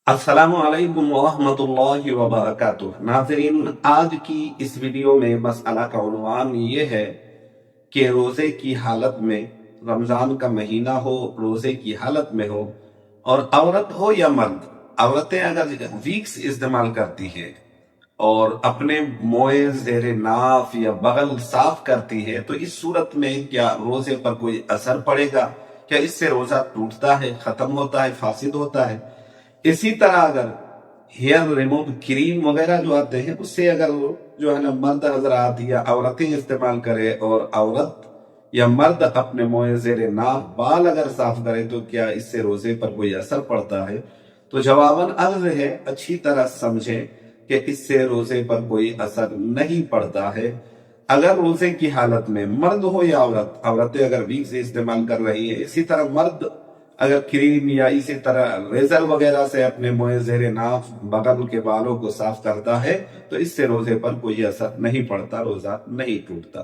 السلام علیکم ورحمۃ اللہ وبرکاتہ۔ ناظرین، آج کی اس ویڈیو میں مسئلہ کا عنوان یہ ہے کہ روزے کی حالت میں، رمضان کا مہینہ ہو، روزے کی حالت میں ہو اور عورت ہو یا مرد، عورتیں اگر ویکس استعمال کرتی ہیں اور اپنے موئے زیر ناف یا بغل صاف کرتی ہے تو اس صورت میں کیا روزے پر کوئی اثر پڑے گا؟ کیا اس سے روزہ ٹوٹتا ہے، ختم ہوتا ہے، فاسد ہوتا ہے؟ اسی طرح اگر ہیئر ریموو کریم وغیرہ جو آتے ہیں اس سے اگر جو ہے نا مرد حضرات یا عورتیں استعمال کرے اور عورت یا مرد اپنے موئے زیر ناف بال اگر صاف کرے تو کیا اس سے روزے پر کوئی اثر پڑتا ہے؟ تو جواباً عرض ہے، اچھی طرح سمجھیں کہ اس سے روزے پر کوئی اثر نہیں پڑتا ہے۔ اگر روزے کی حالت میں مرد ہو یا عورتیں اگر ویکس استعمال کر رہی ہیں، اسی طرح مرد اگر کریم یا اسی طرح ریزر وغیرہ سے اپنے موئے زیر ناف بغل کے بالوں کو صاف کرتا ہے تو اس سے روزے پر کوئی اثر نہیں پڑتا، روزہ نہیں ٹوٹتا۔